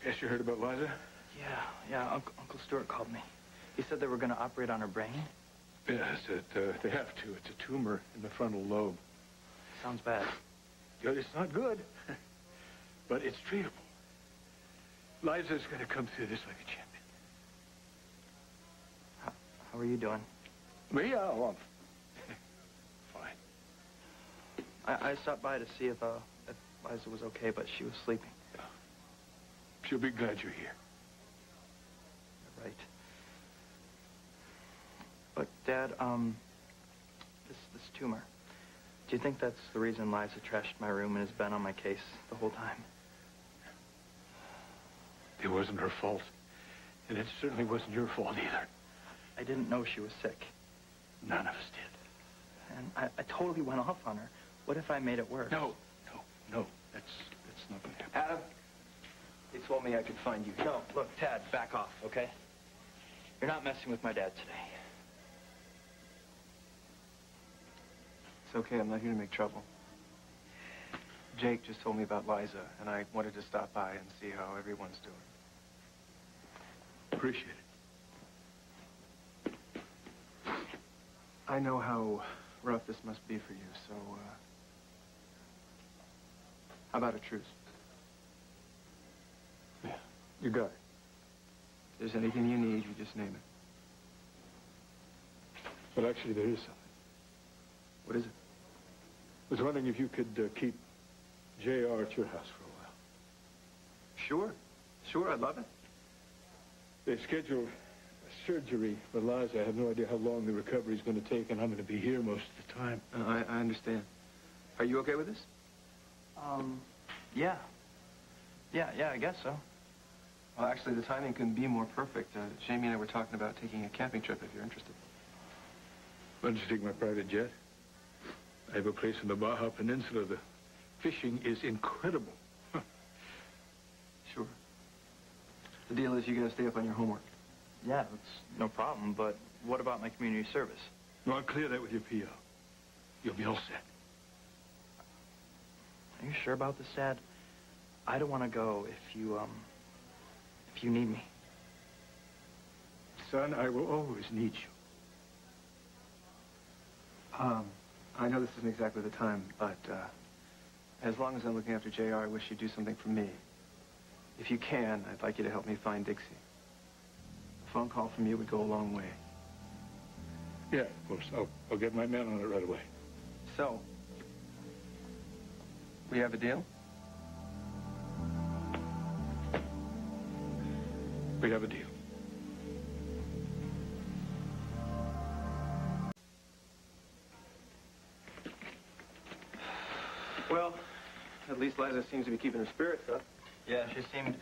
Guess you heard about Liza? Yeah. Uncle Stuart called me. He said they were going to operate on her brain. Yes, they have to. It's a tumor in the frontal lobe. Sounds bad. Good, it's not good, but it's treatable. Liza's going to come through this like a champion. How are you doing? Me? Oh, I'm fine. I stopped by to see if Liza was okay, but she was sleeping. Yeah. She'll be glad you're here. Right. But, Dad, this tumor, do you think that's the reason Liza trashed my room and has been on my case the whole time? It wasn't her fault. And it certainly wasn't your fault either. I didn't know she was sick. None of us did. And I totally went off on her. What if I made it worse? No. That's not going to happen. Adam, they told me I could find you. No, look, Tad, back off, okay? You're not messing with my dad today. It's okay, I'm not here to make trouble. Jake just told me about Liza, and I wanted to stop by and see how everyone's doing. Appreciate it. I know how rough this must be for you, so, how about a truce? Yeah, you got it. If there's anything you need, you just name it. But actually, there is something. What is it? I was wondering if you could keep J.R. at your house for a while. Sure, I'd love it. They've scheduled a surgery for Liza. I have no idea how long the recovery's going to take, and I'm going to be here most of the time. I understand. Are you okay with this? Yeah. Yeah, I guess so. Well, actually, the timing couldn't be more perfect. Jamie and I were talking about taking a camping trip if you're interested. Why don't you take my private jet? I have a place in the Baja Peninsula. The fishing is incredible. Sure. The deal is you gotta stay up on your homework. Yeah, that's no problem, but what about my community service? No, I'll clear that with your PO. You'll be all set. Are you sure about this, Dad? I don't want to go if you need me. Son, I will always need you. I know this isn't exactly the time, but, as long as I'm looking after JR, I wish you'd do something for me. If you can, I'd like you to help me find Dixie. A phone call from you would go a long way. Yeah, of course. I'll get my men on it right away. So, we have a deal? We have a deal. Well, at least Liza seems to be keeping her spirits up. Yeah, she seemed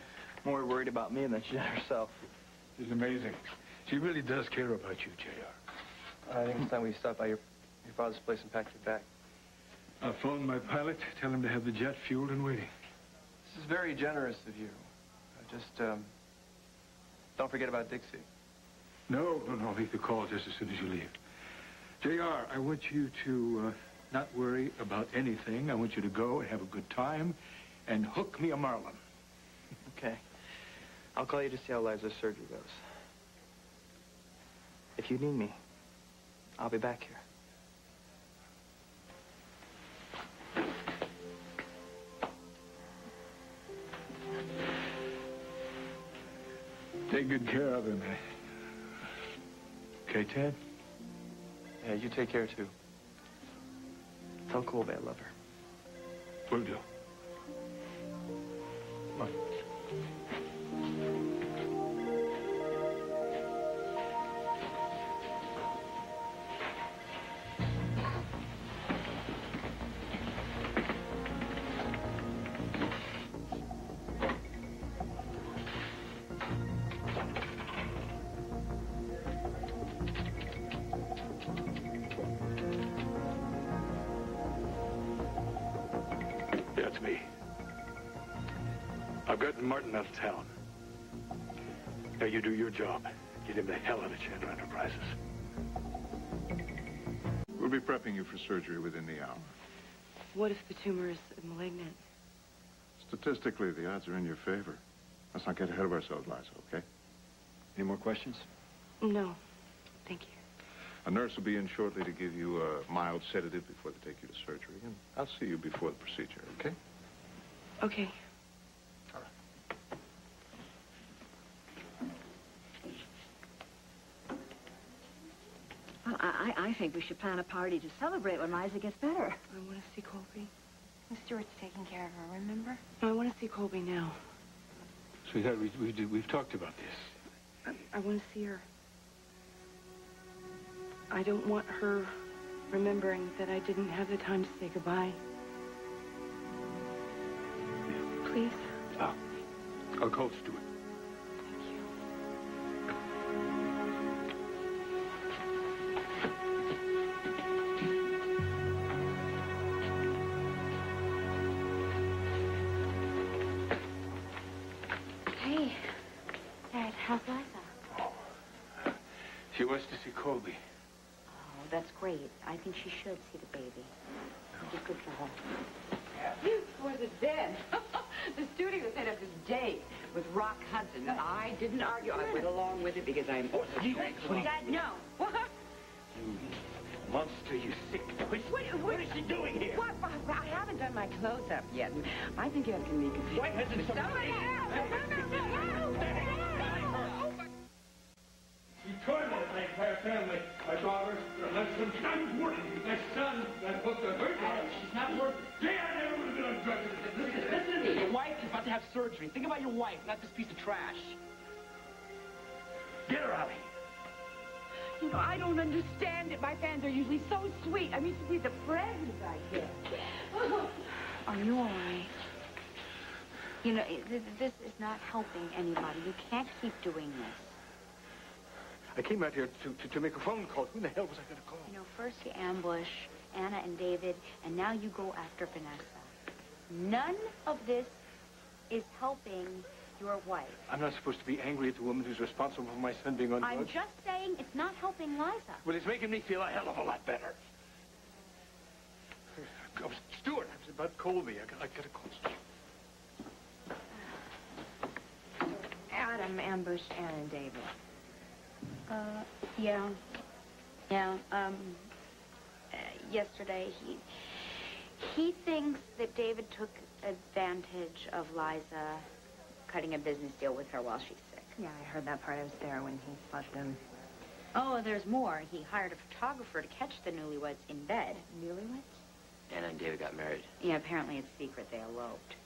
more worried about me than she did herself. She's amazing. She really does care about you, J.R. I think it's time we stop by your father's place and pack your bag. I'll phone my pilot, tell him to have the jet fueled and waiting. This is very generous of you. Just, don't forget about Dixie. No, I'll make the call just as soon as you leave. J.R., I want you to not worry about anything. I want you to go and have a good time and hook me a marlin. Okay. I'll call you to see how Liza's surgery goes. If you need me, I'll be back here. Take good care of him. Okay, Ted? Yeah, you take care, too. Tell Colby I love her. Will do. Come on. That's me. I've gotten Martin out of town. Now you do your job. Get him the hell out of Chandler Enterprises. We'll be prepping you for surgery within the hour. What if the tumor is malignant? It's Statistically, the odds are in your favor. Let's not get ahead of ourselves, Liza, okay? Any more questions? No, thank you. A nurse will be in shortly to give you a mild sedative before they take you to surgery. And I'll see you before the procedure, okay? Okay. All right. Well, I think we should plan a party to celebrate when Liza gets better. I want to see Colby. Miss Stuart's taking care of her, remember? No, I want to see Colby now. Sweetheart, we've talked about this. I want to see her. I don't want her remembering that I didn't have the time to say goodbye. Please? I'll call Stuart. Thank you. Hey, Dad, how's Liza? She wants to see Colby. Oh, that's great. I think she should see the baby. It'd be good for her. You wasn't dead. The studio set up this date with Rock Hudson, and I didn't argue. I went along with it because I'm... Dad, no. What? You monster, you sick. What is she doing here? What? I haven't done my close-up yet. I think you have to be confused. Why hasn't Somebody else! You tormented my entire family. My daughter, her husband, I'm working. My son, that hooked on her. She's not working. Yeah, I never would have been on drugs. Listen to me. Your wife is about to have surgery. Think about your wife, not this piece of trash. Get her out of here. You know, I don't understand it. My fans are usually so sweet. I'm used to see the presents I get. Are you all right? You know, this is not helping anybody. You can't keep doing this. I came out here to make a phone call. Who the hell was I going to call? You know, first you ambush Anna and David, and now you go after Vanessa. None of this is helping your wife. I'm not supposed to be angry at the woman who's responsible for my son being on drugs. I'm just saying it's not helping Liza. Well, it's making me feel a hell of a lot better. Oh, Stuart, I was about Colby. I got to call Stuart. Adam ambushed Anna and David. Yeah. Yeah, yesterday he thinks that David took advantage of Liza cutting a business deal with her while she's sick. Yeah, I heard that part. I was there when he spotted him. Oh, there's more. He hired a photographer to catch the newlyweds in bed. Newlyweds? Anna and David got married. Yeah, apparently it's secret. They eloped.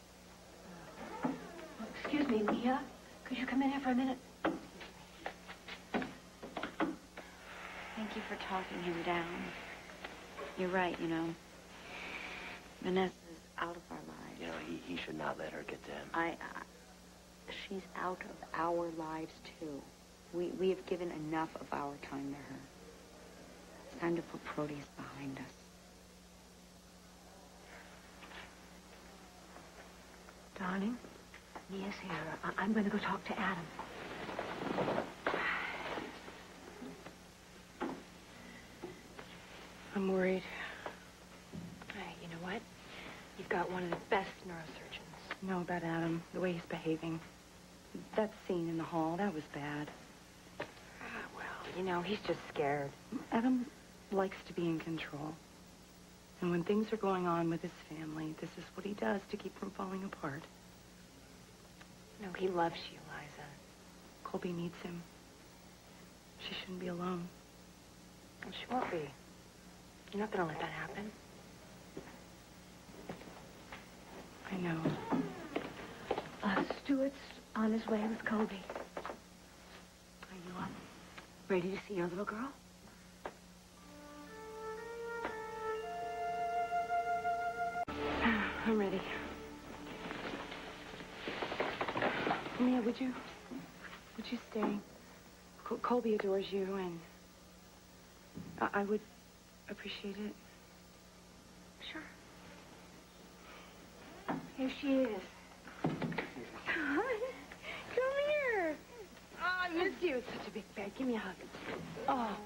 Excuse me, Leah. Could you come in here for a minute? Thank you for talking him down. You're right, you know. Vanessa's out of our lives. You know, he should not let her get to him. She's out of our lives, too. We have given enough of our time to her. It's time to put Proteus behind us. Darling, Leah's here. I'm going to go talk to Adam. I'm worried. Hey, you know what? You've got one of the best neurosurgeons. Know about Adam, the way he's behaving. That scene in the hall, that was bad. Well, you know, he's just scared. Adam likes to be in control. And when things are going on with his family, this is what he does to keep from falling apart. No, he loves you, Liza. Colby needs him. She shouldn't be alone. Well, she won't be. You're not going to let that happen. I know. Stuart's on his way with Colby. Are you ready to see your little girl? I'm ready. Mia, would you stay? Colby adores you, and I would appreciate it. Sure. Here she is. Come here. Oh, I miss you. It's such a big bag. Give me a hug. Oh.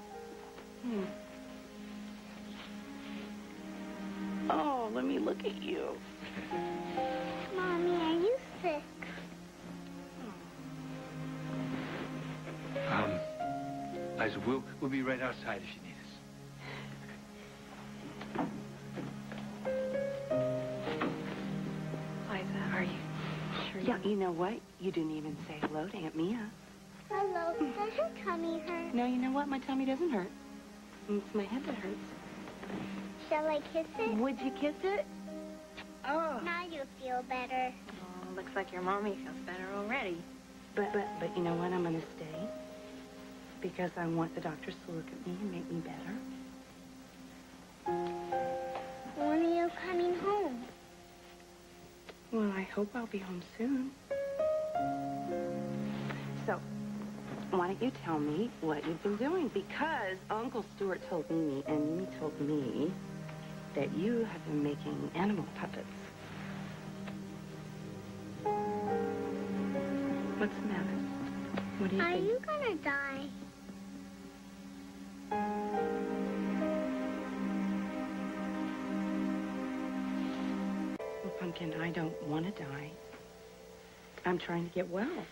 Oh, let me look at you. Mommy, I sick. Liza, we'll be right outside if you need us. Liza, are you sure? Yeah, you know what? You didn't even say hello to Aunt Mia. Hello. Does your tummy hurt? No, you know what? My tummy doesn't hurt. It's my head that hurts. Shall I kiss it? Would you kiss it? Oh. Now you feel better. Oh, looks like your mommy feels better already. But you know what? I'm going to stay. Because I want the doctors to look at me and make me better. When are you coming home? Well, I hope I'll be home soon. So, why don't you tell me what you've been doing? Because Uncle Stuart told me, and Mimi told me, that you have been making animal puppets. What's the matter? What do you think? Are you gonna die? Well, Pumpkin, I don't want to die. I'm trying to get well.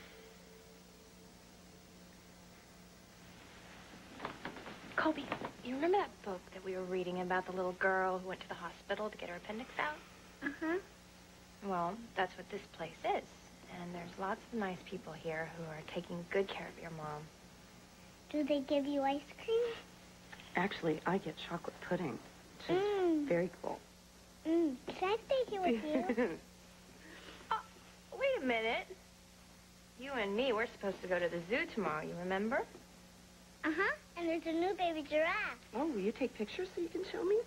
Colby, you remember that book that we were reading about the little girl who went to the hospital to get her appendix out? Uh-huh. Well, that's what this place is. And there's lots of nice people here who are taking good care of your mom. Do they give you ice cream? Actually, I get chocolate pudding, which is very cool. Can I stay here with you? Oh, wait a minute. You and me, we're supposed to go to the zoo tomorrow, you remember? Uh-huh. And there's a new baby giraffe. Oh, will you take pictures so you can show me?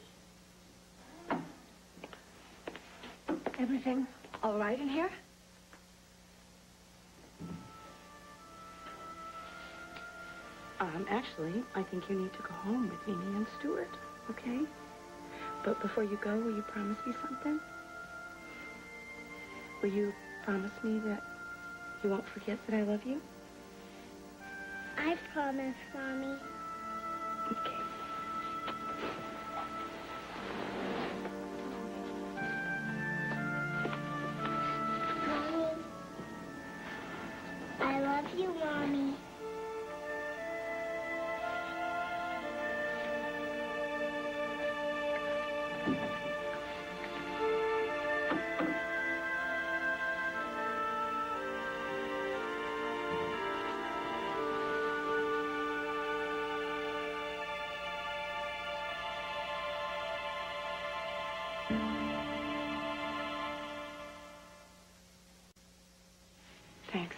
Everything all right in here? Actually, I think you need to go home with Mimi and Stuart, okay? But before you go, will you promise me something? Will you promise me that you won't forget that I love you? I promise, Mommy. Okay. Mommy. I love you, Mommy. Thanks.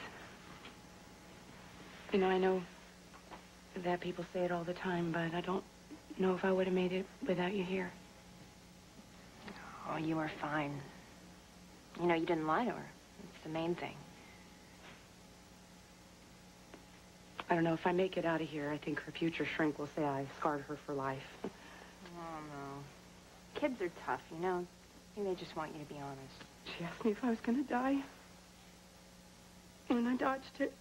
You know, I know that people say it all the time, but I don't know if I would have made it without you here. Oh, you were fine. You know, you didn't lie to her. It's the main thing. I don't know, if I make it out of here, I think her future shrink will say I scarred her for life. Oh, no. Kids are tough, you know. Maybe they just want you to be honest. She asked me if I was going to die. And I dodged it.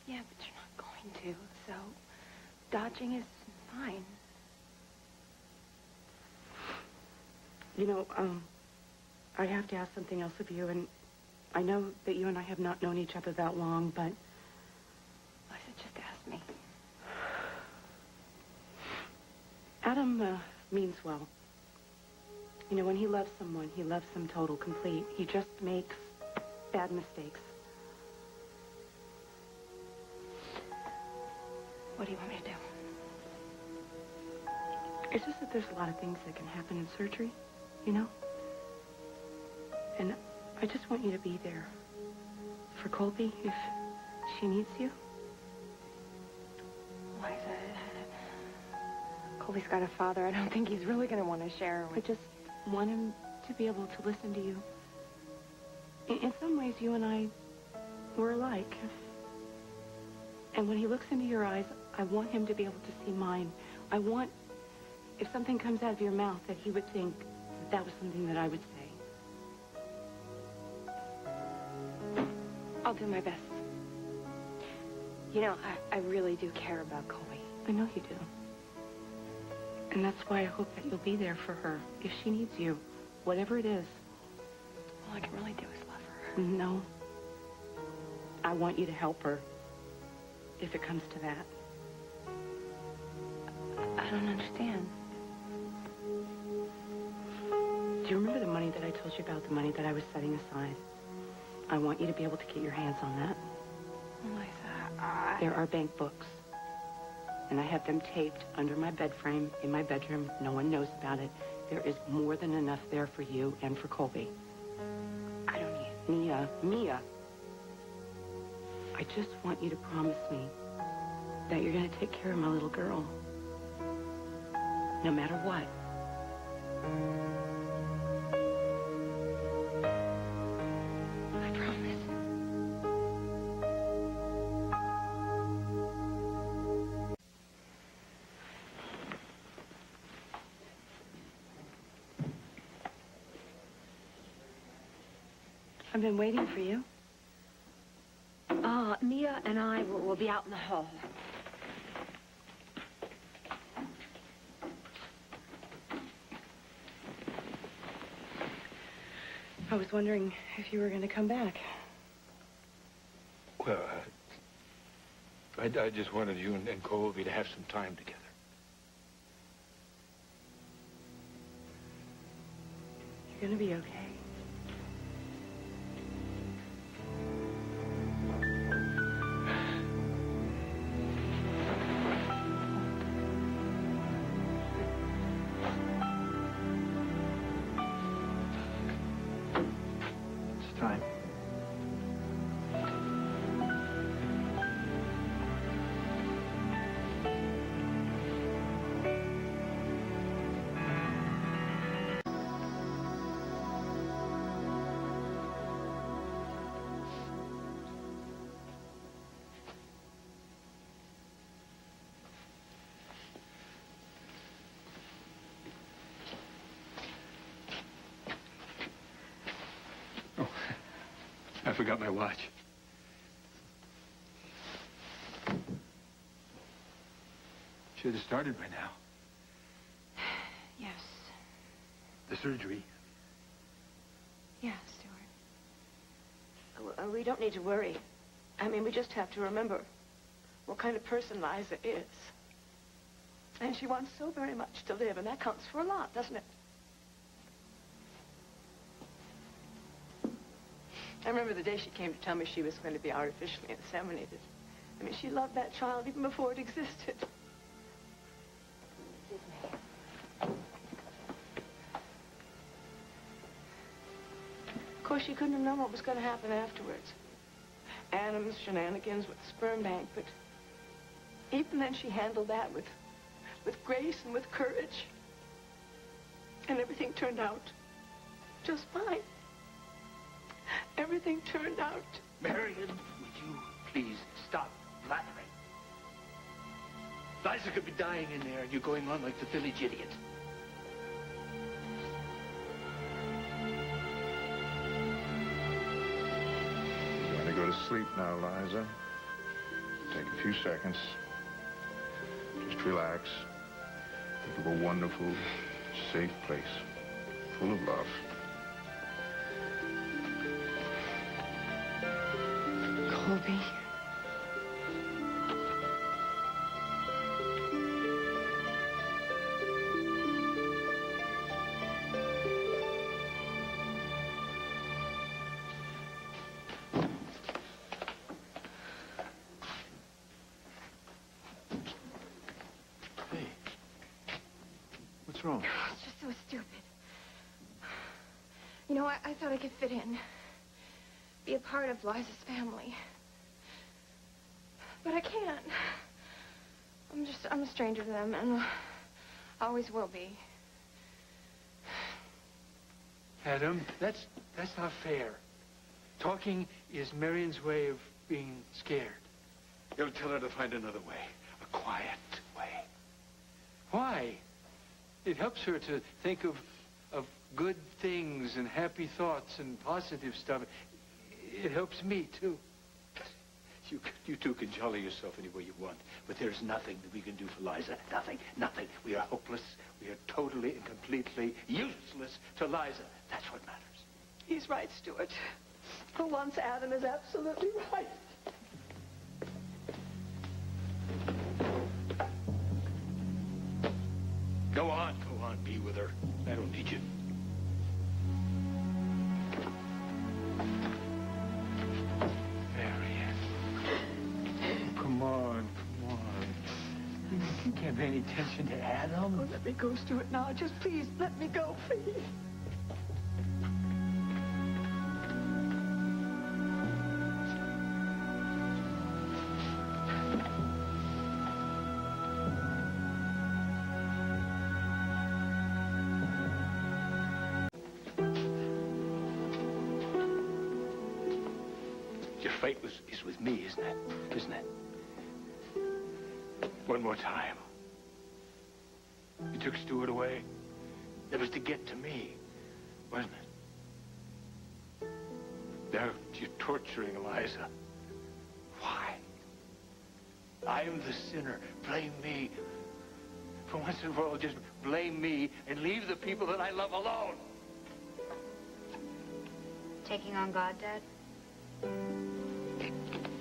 Yeah, but you're not going to, so dodging is fine. You know, I have to ask something else of you, and I know that you and I have not known each other that long, but... Liza, just ask me. Adam means well. You know, when he loves someone, he loves them total, complete. He just makes bad mistakes. What do you want me to do? It's just that there's a lot of things that can happen in surgery, you know? And I just want you to be there for Colby if she needs you. Liza, Colby's got a father. I don't think he's really going to want to share I with... just want him to be able to listen to you. In some ways, you and I were alike. And when he looks into your eyes, I want him to be able to see mine. I want, if something comes out of your mouth, that he would think that that was something that I would say. I'll do my best. You know, I really do care about Colby. I know you do. And that's why I hope that you'll be there for her if she needs you, whatever it is. All I can really do is love her. No. I want you to help her, if it comes to that. I don't understand. Do you remember the money that I told you about, the money that I was setting aside? I want you to be able to get your hands on that. Liza, There are bank books. And I have them taped under my bed frame in my bedroom. No one knows about it. There is more than enough there for you and for Colby. I don't need it. Mia. I just want you to promise me that you're going to take care of my little girl. No matter what. I promise. I've been waiting for you. Mia and I will be out in the hall. I was wondering if you were going to come back. Well, I just wanted you and Colby to have some time together. You're going to be okay. Time. I forgot my watch. Should have started by now. Yes. The surgery. Yeah, Stuart. We don't need to worry. I mean, we just have to remember what kind of person Liza is. And she wants so very much to live, and that counts for a lot, doesn't it? I remember the day she came to tell me she was going to be artificially inseminated. I mean, she loved that child even before it existed. Excuse me. Of course, she couldn't have known what was going to happen afterwards. Adam's shenanigans with the sperm bank, but even then she handled that with grace and with courage. And everything turned out just fine. Everything turned out. Marion, would you please stop blathering? Liza could be dying in there, and you're going on like the village idiot. You're going to go to sleep now, Liza. Take a few seconds. Just relax. Think of a wonderful, safe place, full of love. Colby. Hey. What's wrong? It's just so stupid. You know, I thought I could fit in. Be a part of Liza's family. But I can't. I'm a stranger to them, and always will be. Adam, that's not fair. Talking is Marion's way of being scared. You'll tell her to find another way, a quiet way. Why? It helps her to think of good things and happy thoughts and positive stuff. It helps me, too. You two can jolly yourself any way you want, but there's nothing that we can do for Liza. Nothing. We are hopeless. We are totally and completely useless to Liza. That's what matters. He's right, Stuart. For once, Adam is absolutely right. Go on, be with her. I don't need you. Marian. Come on. You can't pay any attention to Adam. Oh, let me go, Stuart, now. Just please, let me go, please. Your fate is with me, isn't it? One more time. You took Stuart away. That was to get to me, wasn't it? Now you're torturing Eliza. Why? I am the sinner. Blame me. For once and for all, just blame me and leave the people that I love alone. Taking on God, Dad?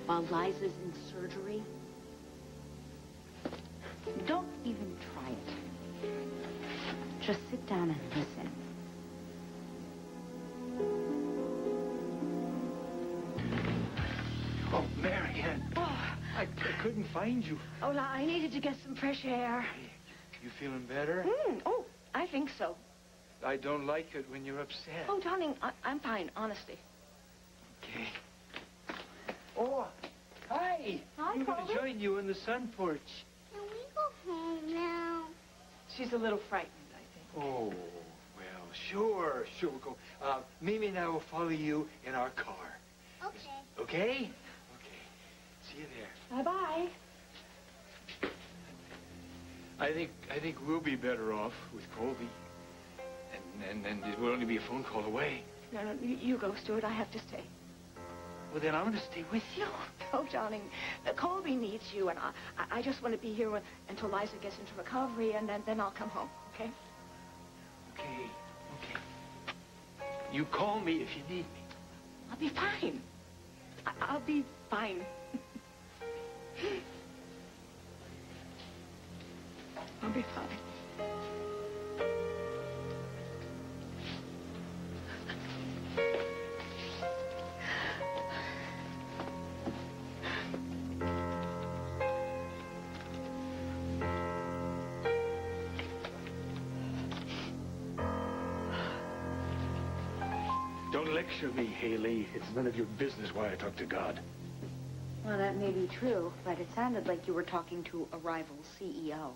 While Liza's in surgery? Don't even try it. Just sit down and listen. Oh, Marian. Oh. I couldn't find you. Oh, now, I needed to get some fresh air. You feeling better? Oh, I think so. I don't like it when you're upset. Oh, darling, I'm fine, honestly. Okay. Oh, hi. Hi, I'm going Colby. to join you on the sun porch. Can we go home now? She's a little frightened, I think. Oh, well, sure, we'll go. Mimi and I will follow you in our car. Okay. Okay? Okay. See you there. Bye-bye. I think we'll be better off with Colby. And it will only be a phone call away. No, you go, Stuart. I have to stay. Well, then I'm going to stay with you. No, darling. Colby needs you, and I just want to be here until Liza gets into recovery, and then I'll come home, okay? Okay. You call me if you need me. I'll be fine. I'll be fine. I'll be fine. Don't lecture me, Haley. It's none of your business why I talk to God. Well, that may be true, but it sounded like you were talking to a rival CEO.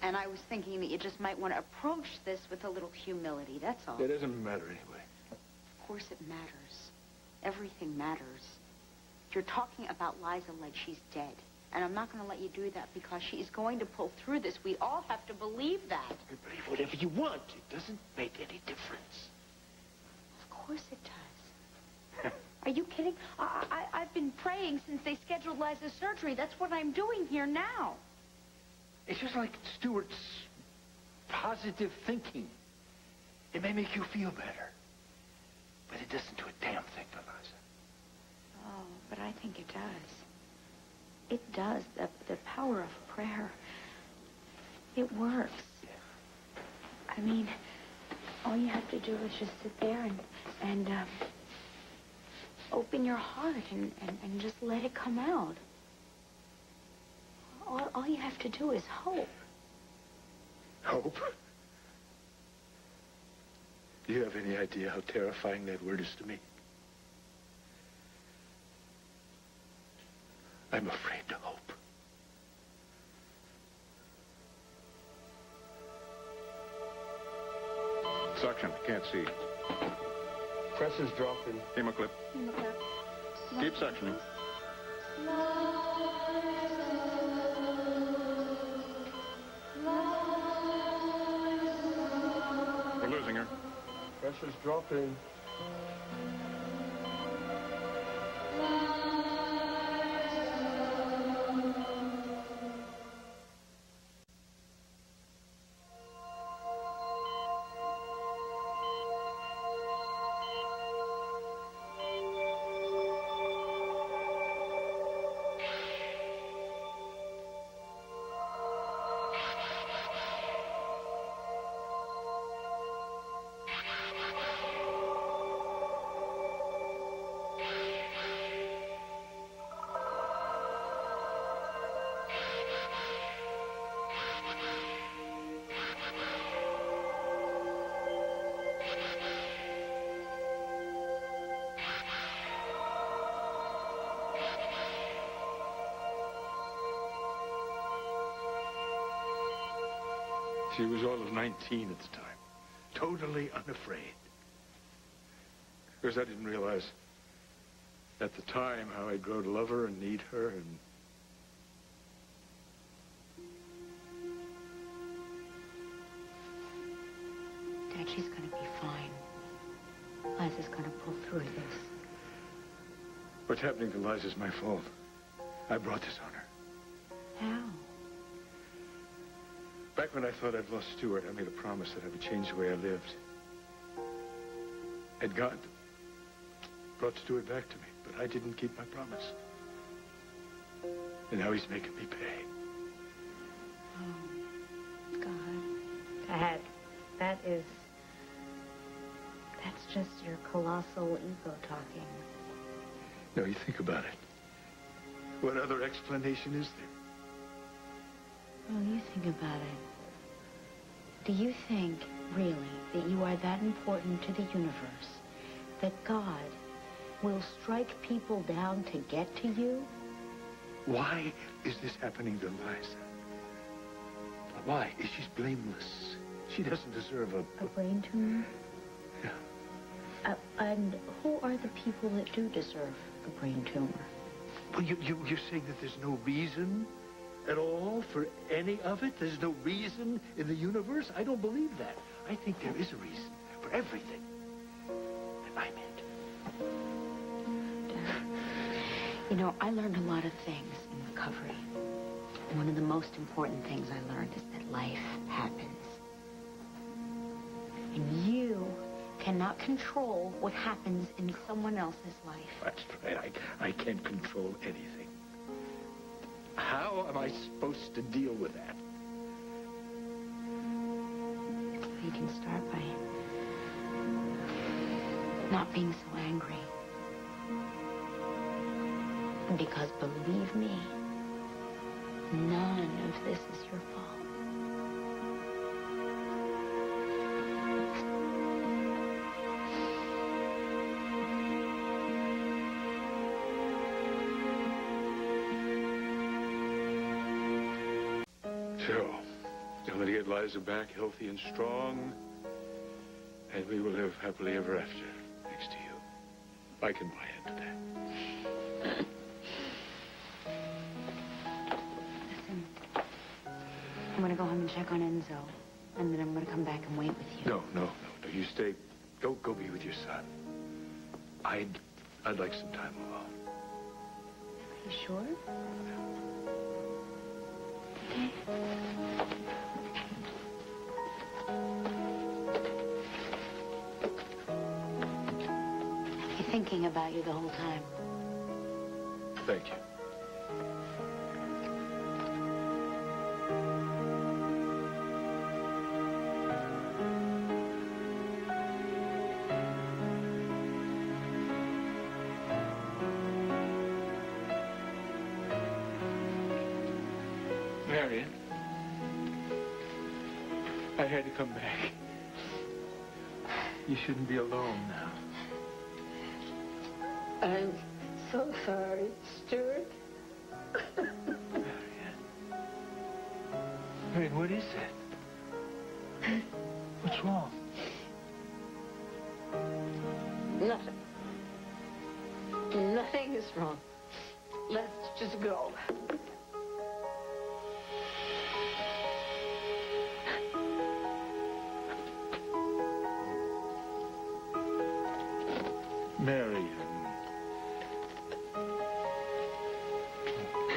And I was thinking that you just might want to approach this with a little humility, that's all. It doesn't matter anyway. Of course it matters. Everything matters. You're talking about Liza like she's dead. And I'm not going to let you do that because she is going to pull through this. We all have to believe that. You believe whatever you want. It doesn't make any difference. Of course it does. Are you kidding? I've been praying since they scheduled Liza's surgery. That's what I'm doing here now. It's just like Stuart's positive thinking. It may make you feel better, but it doesn't do a damn thing for Liza. Oh, but I think it does. It does. The power of prayer. It works. I mean, all you have to do is just sit there and open your heart and just let it come out. All you have to do is hope. Hope? Do you have any idea how terrifying that word is to me? I'm afraid to hope. Suction. Can't see. Pressure's dropping. Hemoclip. Keep suctioning. We're losing her. Pressure's dropping. She was all of 19 at the time. Totally unafraid. Because I didn't realize at the time how I'd grow to love her and need her and... Dad, she's gonna be fine. Liza's gonna pull through this. What's happening to Liza's my fault. I brought this on her. How? Back when I thought I'd lost Stuart, I made a promise that I would change the way I lived. And God brought Stuart back to me, but I didn't keep my promise. And now he's making me pay. Oh, God. Dad, that's just your colossal ego talking. No, you think about it. What other explanation is there? Well, you think about it. Do you think, really, that you are that important to the universe, that God will strike people down to get to you? Why is this happening to Liza? Why? She's blameless. She doesn't deserve a brain tumor? Yeah. And who are the people that do deserve a brain tumor? Well, you're saying that there's no reason at all for any of it? There's no reason in the universe? I don't believe that. I think there is a reason for everything. And I meant. You know, I learned a lot of things in recovery. One of the most important things I learned is that life happens. And you cannot control what happens in someone else's life. That's right. I can't control anything. How am I supposed to deal with that? You can start by not being so angry. Because believe me, none of this is your fault. So, I'm going to get Liza back healthy and strong, and we will live happily ever after next to you. I can buy into that. Listen, I'm going to go home and check on Enzo, and then I'm going to come back and wait with you. No. You stay. Go be with your son. I'd like some time alone. Are you sure? He's thinking about you the whole time. Thank you. Marion, I had to come back. You shouldn't be alone now. I'm so sorry, Stuart. Marion, what is it? What's wrong? Nothing. Nothing is wrong. Let's just go. Marion. I'm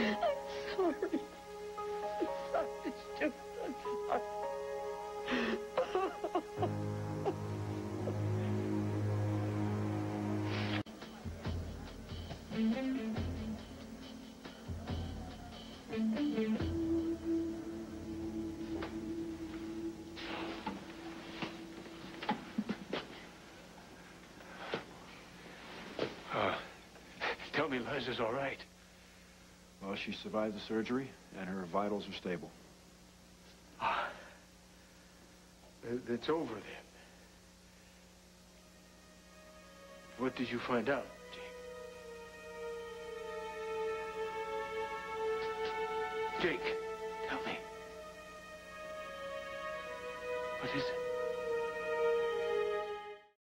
sorry. I'm sorry, Stuart. I'm sorry. Tell me Liza's all right. Well, she survived the surgery, and her vitals are stable. It's over then. What did you find out, Jake? Jake, tell me. What is it?